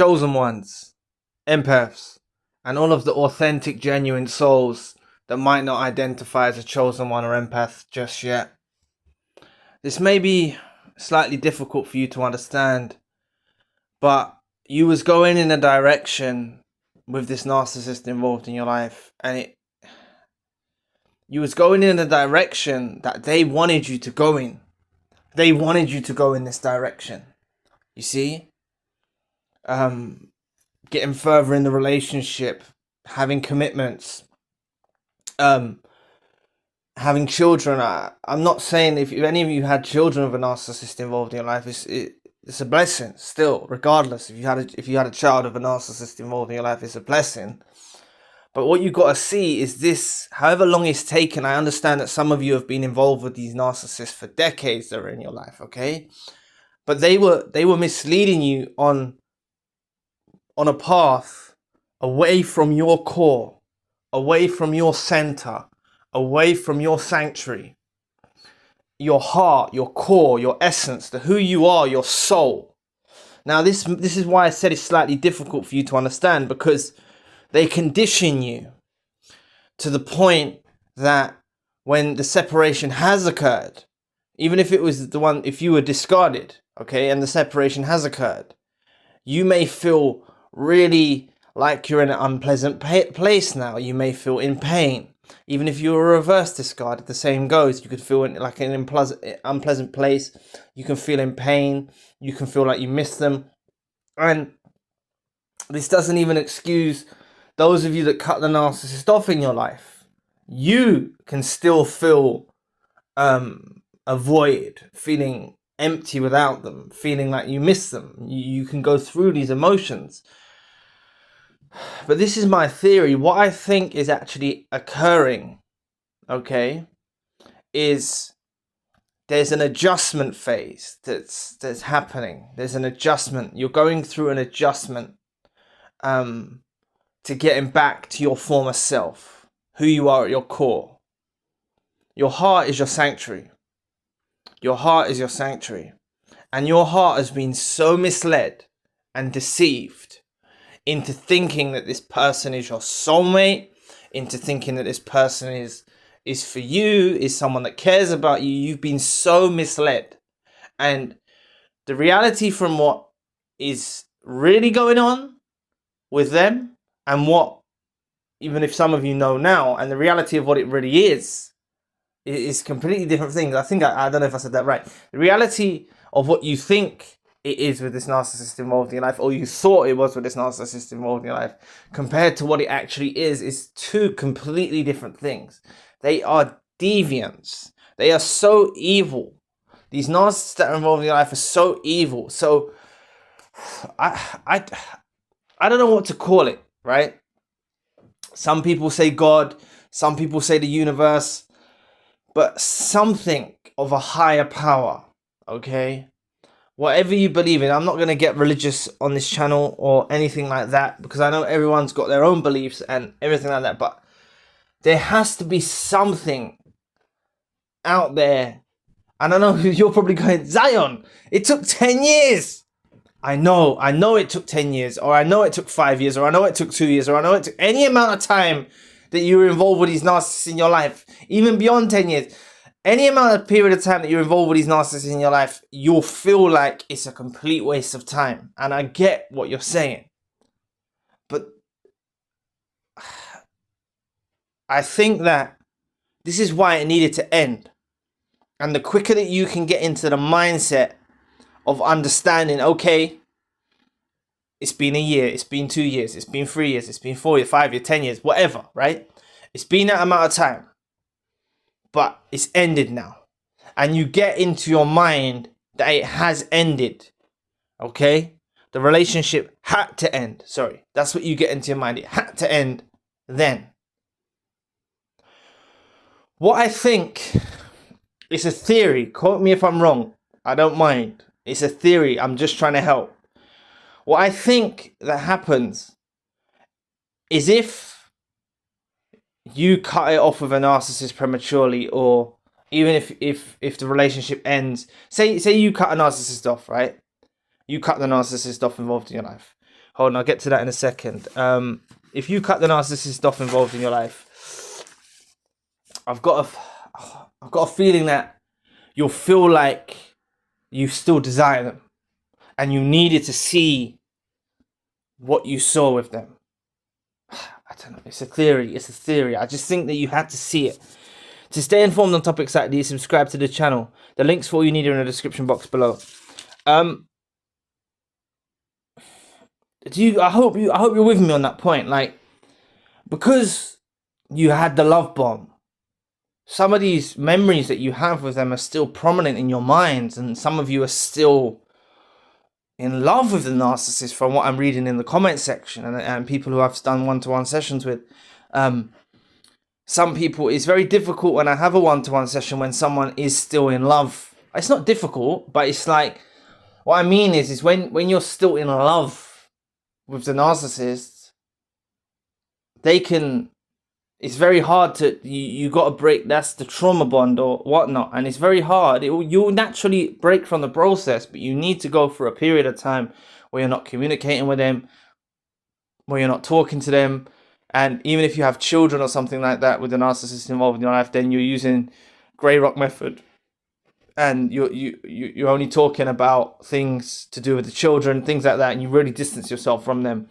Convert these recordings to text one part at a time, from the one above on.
chosen ones, empaths, and all of the authentic, genuine souls that might not identify as a chosen one or empath just yet. This may be slightly difficult for you to understand, but you was going in a direction with this narcissist involved in your life, and you was going in a direction that they wanted you to go in. They wanted you to go in this direction. You see? Getting further in the relationship, having commitments, having children. I'm not saying if any of you had children with a narcissist involved in your life, it's a blessing still, regardless. If you had a child with a narcissist involved in your life, it's a blessing. But what you got to see is this, however long it's taken. I understand that some of you have been involved with these narcissists for decades that are in your life, okay? But they were misleading you on a path away from your core, away from your center, away from your sanctuary, your heart, your core, your essence, the who you are, your soul. Now this is why I said it's slightly difficult for you to understand, because they condition you to the point that when the separation has occurred, even if it was if you were discarded, okay, and the separation has occurred, you may feel really like you're in an unpleasant place now. You may feel in pain. Even if you were reverse discarded, the same goes. You could feel like an unpleasant place. You can feel in pain. You can feel like you miss them. And this doesn't even excuse those of you that cut the narcissist off in your life. You can still feel a void, feeling empty without them, feeling like you miss them. You can go through these emotions. But this is my theory. What I think is actually occurring, okay, is there's an adjustment phase that's happening. There's an adjustment. You're going through an adjustment to getting back to your former self, who you are at your core. Your heart is your sanctuary. Your heart is your sanctuary. And your heart has been so misled and deceived into thinking that this person is your soulmate, into thinking that this person is for you, is someone that cares about you. You've been so misled. And the reality from what is really going on with them, and what, even if some of you know now, and the reality of what it really is completely different things. I think, I don't know if I said that right. The reality of what you think it is with this narcissist involved in your life, or you thought it was with this narcissist involved in your life, compared to what it actually is two completely different things. They are deviants. They are so evil. These narcissists that are involved in your life are so evil. So I don't know what to call it, right? Some people say God, some people say the universe, but something of a higher power, okay? Whatever you believe in, I'm not going to get religious on this channel or anything like that, because I know everyone's got their own beliefs and everything like that, but there has to be something out there. And I know you're probably going, Zion, it took 10 years. I know it took 10 years, or I know it took 5 years, or I know it took 2 years, or I know it took any amount of time that you were involved with these narcissists in your life, even beyond 10 years. Any amount of period of time that you're involved with these narcissists in your life, you'll feel like it's a complete waste of time. And I get what you're saying. But I think that this is why it needed to end. And the quicker that you can get into the mindset of understanding, okay, it's been a year, it's been 2 years, it's been 3 years, it's been 4 years, 5 years, 10 years, whatever, right? It's been that amount of time. But it's ended now. And you get into your mind that it has ended. Okay? The relationship had to end. Sorry. That's what you get into your mind. It had to end then. What I think is a theory. Quote me if I'm wrong. I don't mind. It's a theory. I'm just trying to help. What I think that happens is if you cut it off with a narcissist prematurely, or even if the relationship ends, say you cut a narcissist off, right? You cut the narcissist off involved in your life. Hold on, I'll get to that in a second. If you cut the narcissist off involved in your life, I've got a feeling that you'll feel like you still desire them, and you needed to see what you saw with them. I don't know. It's a theory. It's a theory. I just think that you had to see it. To stay informed on topics like these, subscribe to the channel. The links for all you need are in the description box below. I hope you're with me on that point. Like, because you had the love bomb, some of these memories that you have with them are still prominent in your minds, and some of you are still in love with the narcissist from what I'm reading in the comment section, and people who I've done one-to-one sessions with. Some people, it's very difficult when I have a one-to-one session when someone is still in love. It's not difficult, but it's like, what I mean is when you're still in love with the narcissist, it's very hard to, you got to break, that's the trauma bond or whatnot, and it's very hard. You'll naturally break from the process, but you need to go through a period of time where you're not communicating with them, where you're not talking to them. And even if you have children or something like that with a narcissist involved in your life, then you're using grey rock method, and you're only talking about things to do with the children, things like that, and you really distance yourself from them.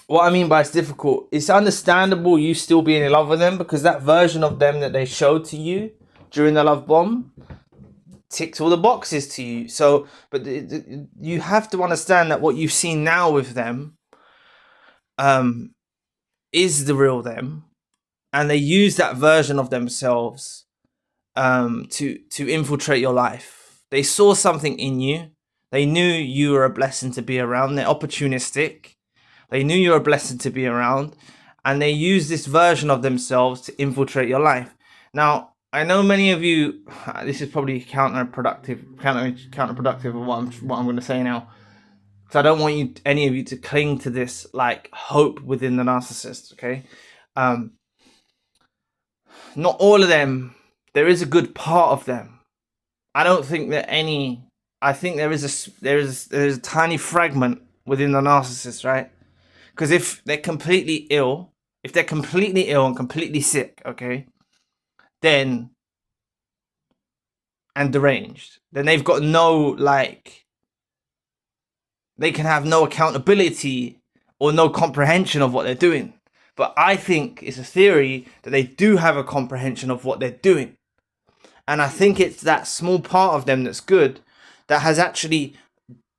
What I mean by it's difficult, it's understandable you still being in love with them, because that version of them that they showed to you during the love bomb ticks all the boxes to you. So, but you have to understand that what you've seen now with them is the real them, and they use that version of themselves to infiltrate your life. They saw something in you. They knew you were a blessing to be around. They're opportunistic. They knew you were a blessing to be around, and they use this version of themselves to infiltrate your life. Now, I know many of you, this is probably counterproductive of what I'm going to say now. So I don't want any of you to cling to this like hope within the narcissist, okay? Not all of them. There is a good part of them. I don't think that any. I think there is a tiny fragment within the narcissist, right? Because if they're completely ill, and completely sick, okay, then, and deranged, then they've got no, like, they can have no accountability or no comprehension of what they're doing. But I think it's a theory that they do have a comprehension of what they're doing. And I think it's that small part of them that's good, that has actually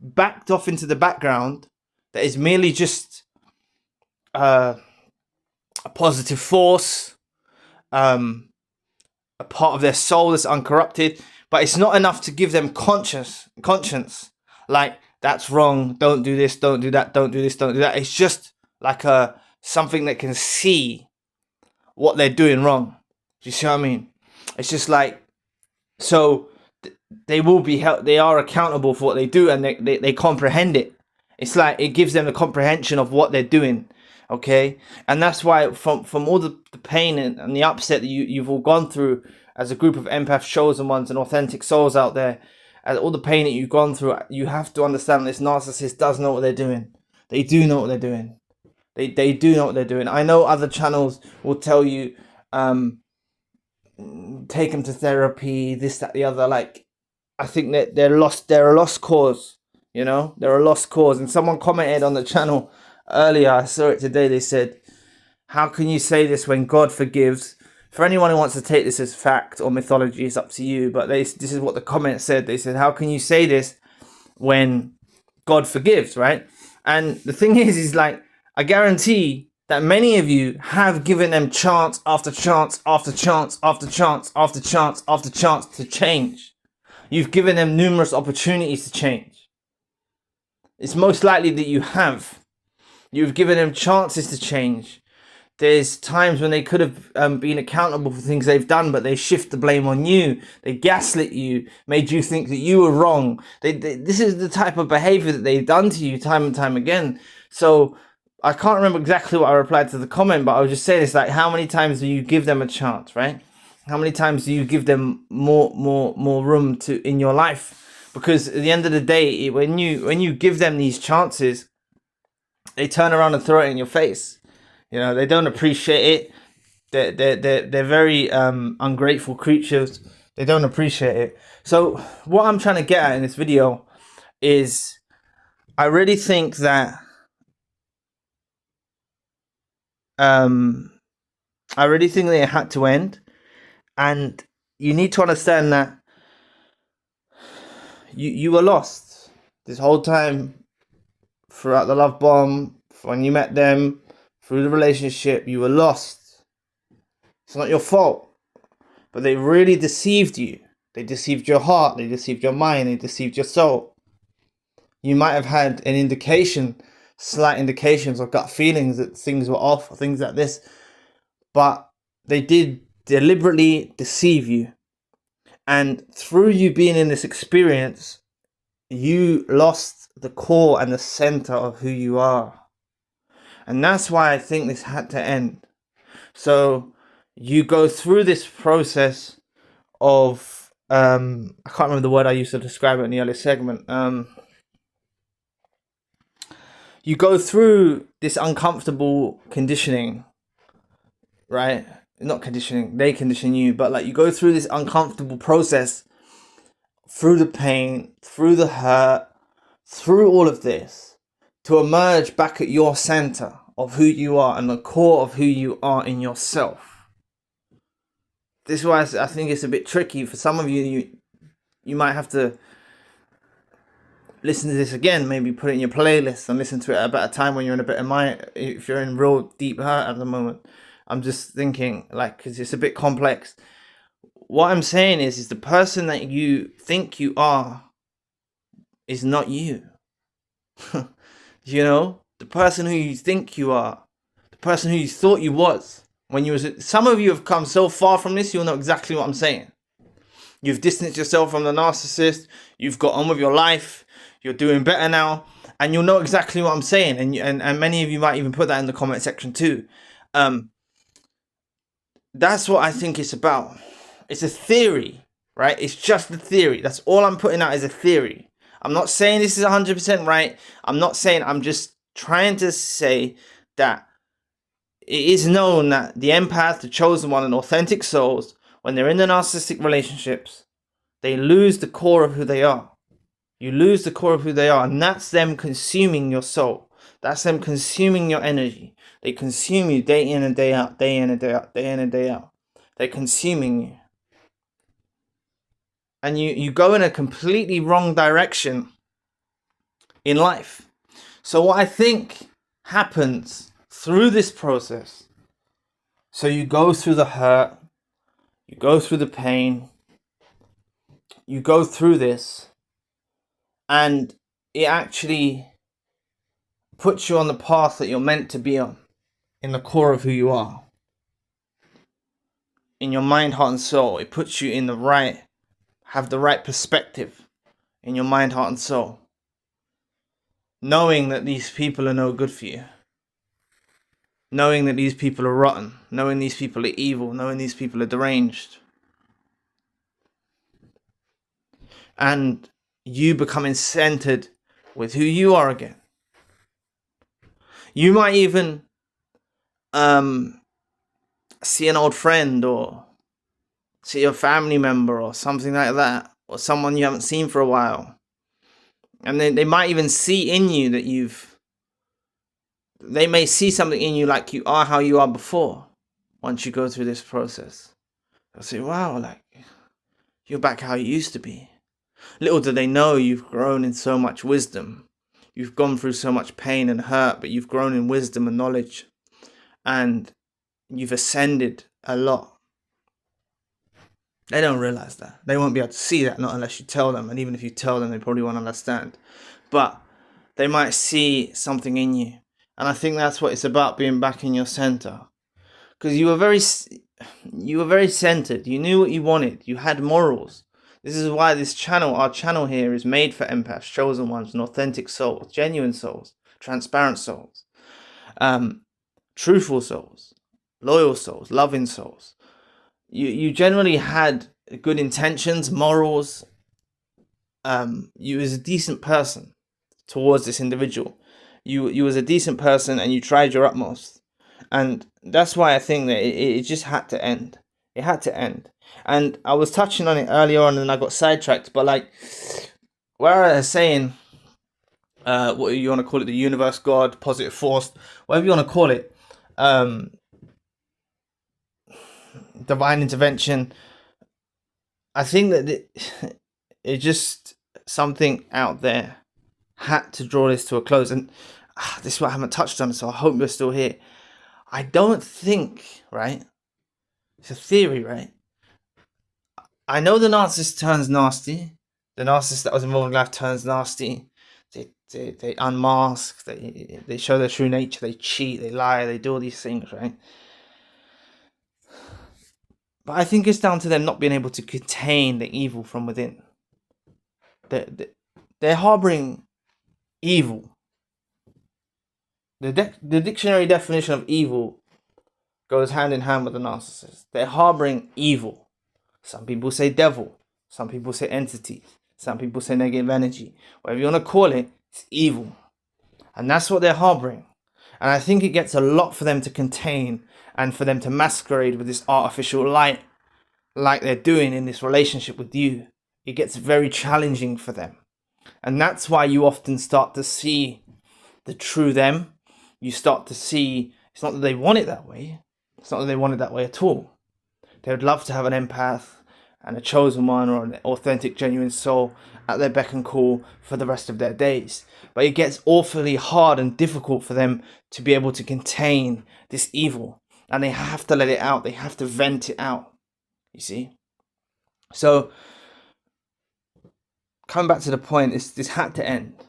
backed off into the background, that is merely just a positive force, a part of their soul that's uncorrupted. But it's not enough to give them conscience, like, that's wrong, don't do this, don't do that, don't do this, don't do that. It's just like something that can see what they're doing wrong. Do you see what I mean? It's just like, so they will be held, they are accountable for what they do, and they comprehend it. It's like it gives them the comprehension of what they're doing, okay? And that's why from all the pain and the upset that you've all gone through as a group of empath chosen ones and authentic souls out there, and all the pain that you've gone through, you have to understand this narcissist does know what they're doing. They do know what they're doing. They do know what they're doing. I know other channels will tell you, take them to therapy, this, that, the other. Like, I think that they're a lost cause, you know? They're a lost cause. And someone commented on the channel earlier, I saw it today, they said, how can you say this when God forgives? For anyone who wants to take this as fact or mythology, it's up to you. But this is what the comment said. They said, how can you say this when God forgives, right? And the thing is like, I guarantee that many of you have given them chance after chance after chance after chance after chance after chance to change. You've given them numerous opportunities to change. It's most likely that you have. You've given them chances to change. There's times when they could have been accountable for things they've done, but they shift the blame on you. They gaslit you, made you think that you were wrong. This is the type of behavior that they've done to you time and time again. So I can't remember exactly what I replied to the comment, but I was just saying, it's like, how many times do you give them a chance, right? How many times do you give them more room to in your life Because at the end of the day, when you give them these chances, they turn around and throw it in your face. You know, they don't appreciate it. They're very ungrateful creatures. They don't appreciate it. So what I'm trying to get at in this video is, I really think that it had to end, and you need to understand that you were lost this whole time, throughout the love bomb, when you met them, through the relationship. You were lost. It's not your fault, but they really deceived you. They deceived your heart, they deceived your mind, they deceived your soul. You might have had an indication, slight indications or gut feelings that things were off or things like this, but they did deliberately deceive you. And through you being in this experience, you lost the core and the center of who you are. And that's why I think this had to end. So you go through this process of, I can't remember the word I used to describe it in the earlier segment. You go through this uncomfortable conditioning, right? Not conditioning, they condition you, but like you go through this uncomfortable process, through the pain, through the hurt, through all of this, to emerge back at your center of who you are and the core of who you are in yourself. This is why I think it's a bit tricky for some of you. You might have to listen to this again, maybe put it in your playlist and listen to it at a better time when you're in a better mind. If you're in real deep hurt at the moment, I'm just thinking, like, because it's a bit complex. What I'm saying is the person that you think you are is not you. You know, the person who you think you are, the person who you thought you was when you was. Some of you have come so far from this, you'll know exactly what I'm saying. You've distanced yourself from the narcissist. You've got on with your life. You're doing better now, and you'll know exactly what I'm saying. And many of you might even put that in the comment section too. That's what I think it's about. It's a theory, right? It's just a theory. That's all I'm putting out is a theory. I'm not saying this is 100% right. I'm not saying, I'm just trying to say that it is known that the empath, the chosen one, and authentic souls, when they're in the narcissistic relationships, they lose the core of who they are. You lose the core of who they are, and that's them consuming your soul. That's them consuming your energy. They consume you day in and day out, day in and day out, day in and day out. They're consuming you. And you go in a completely wrong direction in life. So what I think happens through this process, so you go through the hurt, you go through the pain, you go through this, and it actually puts you on the path that you're meant to be on, in the core of who you are, in your mind, heart, and soul. It puts you in the right, have the right perspective in your mind, heart, and soul, knowing that these people are no good for you, knowing that these people are rotten, knowing these people are evil, knowing these people are deranged, and you becoming centered with who you are again. You might even see an old friend, or see a family member or something like that, or someone you haven't seen for a while, and they might even see in you that they may see something in you like you are how you are before. Once you go through this process, they'll say, wow, like, you're back how you used to be. Little do they know you've grown in so much wisdom. You've gone through so much pain and hurt, but you've grown in wisdom and knowledge, and you've ascended a lot. They don't realize that. They won't be able to see that, not unless you tell them. And even if you tell them, they probably won't understand. But they might see something in you. And I think that's what it's about, being back in your center. Because you were very centered. You knew what you wanted. You had morals. This is why this channel, our channel here, is made for empaths, chosen ones, and authentic souls, genuine souls, transparent souls, truthful souls, loyal souls, loving souls. You generally had good intentions, morals, you as a decent person towards this individual. You was a decent person and you tried your utmost. And that's why I think that it just had to end. It had to end. And I was touching on it earlier on and I got sidetracked. But like, where I was saying, what you want to call it, the universe, God, positive force, whatever you want to call it, divine intervention. I think that it just something out there had to draw this to a close. And this is what I haven't touched on, so I hope you're still here. I don't think, right? It's a theory, right? I know the narcissist turns nasty. The narcissist that was involved in life turns nasty. They unmask. They show their true nature. They cheat. They lie. They do all these things, right? But I think it's down to them not being able to contain the evil from within. They're harboring evil. The dictionary definition of evil goes hand in hand with the narcissist. They're harboring evil. Some people say devil. Some people say entity. Some people say negative energy. Whatever you want to call it, it's evil. And that's what they're harboring. And I think it gets a lot for them to contain and for them to masquerade with this artificial light like they're doing in this relationship with you. It gets very challenging for them. And that's why you often start to see the true them. You start to see, it's not that they want it that way. It's not that they want it that way at all. They would love to have an empath and a chosen one or an authentic, genuine soul at their beck and call for the rest of their days. But it gets awfully hard and difficult for them to be able to contain this evil. And they have to let it out. They have to vent it out. You see? So, coming back to the point, this had to end.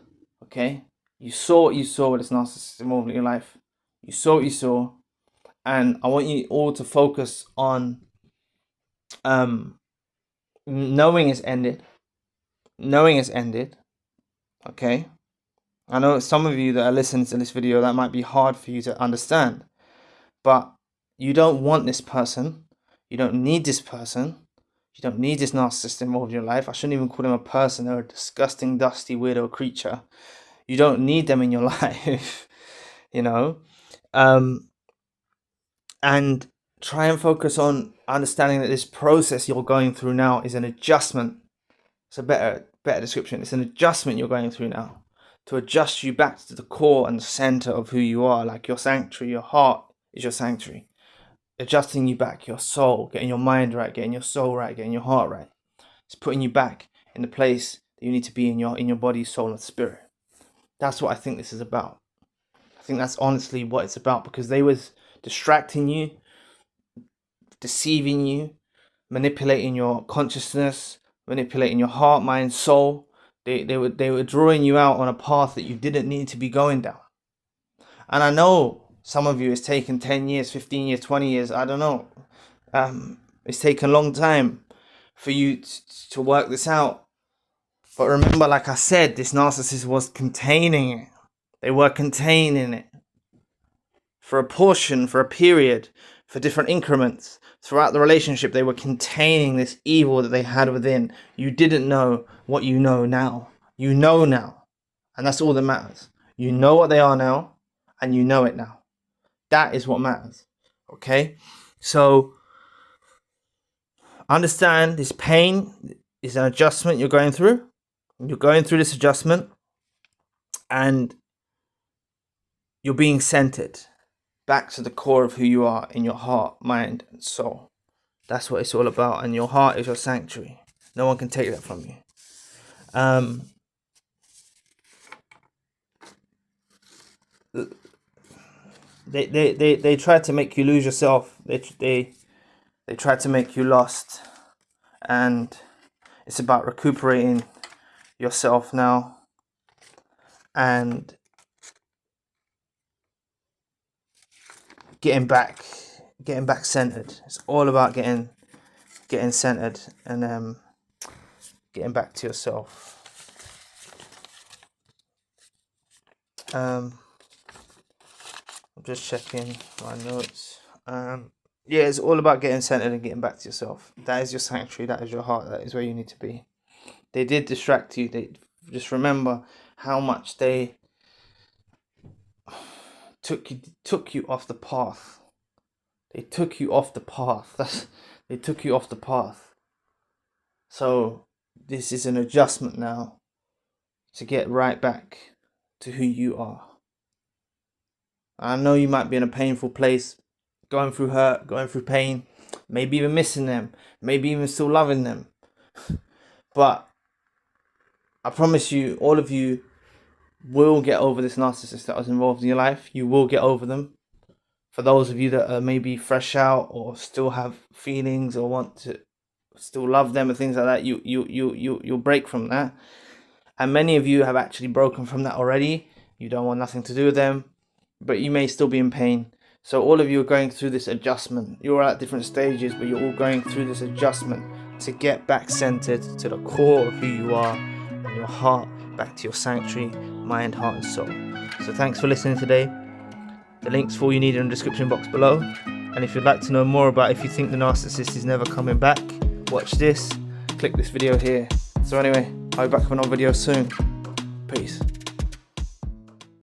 Okay? You saw what you saw with this narcissist involved in your life. You saw what you saw. And I want you all to focus on knowing it's ended. Knowing it's ended. Okay? I know some of you that are listening to this video, that might be hard for you to understand. But you don't want this person. You don't need this person. You don't need this narcissist involved in your life. I shouldn't even call them a person. They're a disgusting, dusty, weirdo creature. You don't need them in your life. You know? And try and focus on understanding that this process you're going through now is an adjustment. It's a better description. It's an adjustment you're going through now to adjust you back to the core and the center of who you are, like your sanctuary. Your heart is your sanctuary. Adjusting you back, your soul, getting your mind right, getting your soul right, getting your heart right. It's putting you back in the place that you need to be in your body, soul, and spirit. That's what I think this is about. I think that's honestly what it's about, because they was distracting you, deceiving you, manipulating your consciousness, manipulating your heart, mind, soul. They were drawing you out on a path that you didn't need to be going down. And I know some of you, it's taken 10 years, 15 years, 20 years, I don't know. It's taken a long time for you to work this out. But remember, like I said, this narcissist was containing it. They were containing it. For a portion, for a period, for different increments. Throughout the relationship, they were containing this evil that they had within. You didn't know what you know now. You know now. And that's all that matters. You know what they are now, and you know it now. That is what matters. Okay? So, understand this pain is an adjustment you're going through. You're going through this adjustment, and you're being centered back to the core of who you are in your heart, mind, and soul. That's what it's all about. And your heart is your sanctuary. No one can take that from you. They try to make you lose yourself. They try to make you lost. And it's about recuperating yourself now. And getting back centered. It's all about getting centered and getting back to yourself. I'm just checking my notes. Yeah, it's all about getting centered and getting back to yourself. That is your sanctuary. That is your heart. That is where you need to be. They did distract you. They just remember how much they took you off the path. They took you off the path. They took you off the path. So this is an adjustment now to get right back to who you are. I know you might be in a painful place, going through hurt, going through pain, maybe even missing them, maybe even still loving them. But I promise you, all of you will get over this narcissist that was involved in your life. You will get over them. For those of you that are maybe fresh out or still have feelings or want to still love them and things like that, you'll break from that. And many of you have actually broken from that already. You don't want nothing to do with them, but you may still be in pain. So all of you are going through this adjustment. You're at different stages, but you're all going through this adjustment to get back centered to the core of who you are and your heart, back to your sanctuary, mind, heart and soul. So thanks for listening today. The links for all you need in the description box below. And if you'd like to know more about if you think the narcissist is never coming back, watch this, click this video here. So anyway, I'll be back with another video soon. Peace.